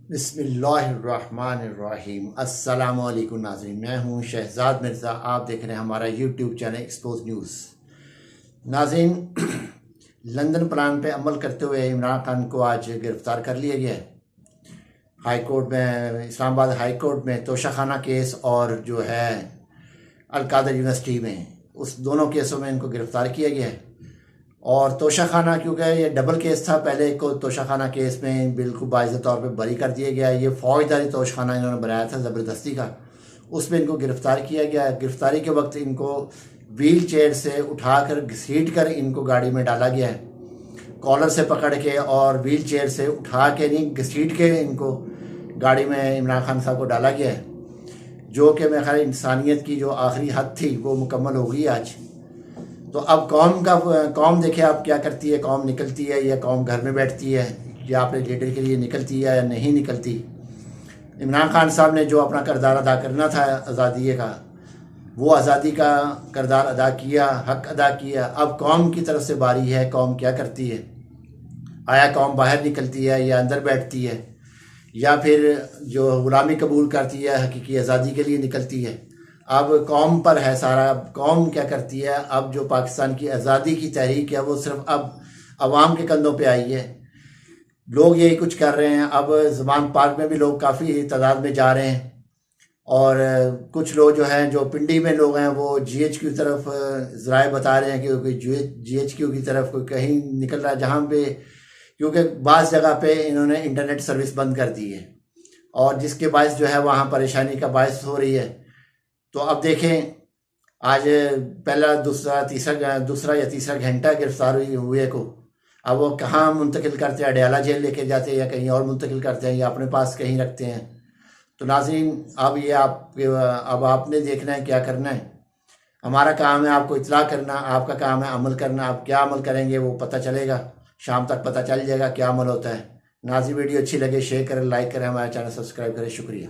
बिस्मिल्लाहिर्रहमानिर्रहीम। अस्सलाम वालेकुम नाज़रीन, मैं हूं शहजाद मिर्ज़ा। आप देख रहे हैं हमारा यूट्यूब चैनल एक्सपोज न्यूज़। नाज़रीन, लंदन प्लान पे अमल करते हुए इमरान खान को आज गिरफ़्तार कर लिया गया है। हाई कोर्ट में, इस्लामाबाद हाई कोर्ट में तोशाखाना केस और जो है अल-कादर यूनिवर्सिटी में, उस दोनों केसों में इनको गिरफ़्तार किया गया है। और तोशाखाना, क्योंकि ये डबल केस था, पहले को तोशाखाना केस में बिल्कुल बाइज़ तौर पे बरी कर दिया गया। ये फौजदारी तोशाखाना इन्होंने बनाया था ज़बरदस्ती का, उसमें इनको गिरफ़्तार किया गया। गिरफ़्तारी के वक्त इनको व्हील चेयर से उठाकर घसीट कर इनको गाड़ी में डाला गया है, कॉलर से पकड़ के और व्हील चेयर से उठा के नहीं, घसीट के इनको गाड़ी में इमरान खान साहब को डाला गया है, जो कि मेरे ख्याल इंसानियत की जो आखिरी हद थी वो मुकम्मल हो गई आज। तो अब कौम देखे आप क्या करती है, कौम निकलती है या कौम घर में बैठती है, या अपने लीडर के लिए निकलती है या नहीं निकलती। इमरान खान साहब ने जो अपना किरदार अदा करना था आज़ादी का, वो आज़ादी का किरदार अदा किया, हक अदा किया। अब कौम की तरफ से बारी है, कौम क्या करती है। आया कौम बाहर निकलती है या अंदर बैठती है, या फिर जो गुलामी कबूल करती है हकीकी आज़ादी के लिए निकलती है। अब कौम पर है सारा। कौम क्या करती है, अब जो पाकिस्तान की आज़ादी की तहरीक है वो सिर्फ अब अवाम के कंधों पे आई है। लोग यही कुछ कर रहे हैं। अब ज़मान पार्क में भी लोग काफ़ी तादाद में जा रहे हैं, और कुछ लोग जो हैं, जो पिंडी में लोग हैं, वो GHQ की तरफ ज़राए बता रहे हैं कि कोई GHQ की तरफ कोई कहीं निकल रहा है, जहाँ पे क्योंकि बाज़ जगह पे इन्होंने इंटरनेट सर्विस बंद कर दी है, और जिसके बायस जो है वहाँ परेशानी का बायस हो रही है। तो अब देखें, आज पहला दूसरा या तीसरा घंटा गिरफ्तार हुए को, अब वो कहाँ मुंतकिल करते हैं, अडयाला जेल लेके जाते हैं या कहीं और मुंतकिल करते हैं या अपने पास कहीं रखते हैं। तो नाज़रीन, अब आपने देखना है क्या करना है। हमारा काम है आपको इत्तला करना, आपका काम है अमल करना। आप क्या अमल करेंगे वो पता चलेगा, शाम तक पता चल जाएगा क्या अमल होता है। नाज़रीन, वीडियो अच्छी लगे शेयर करें, लाइक करें, हमारा चैनल सब्सक्राइब करें। शुक्रिया।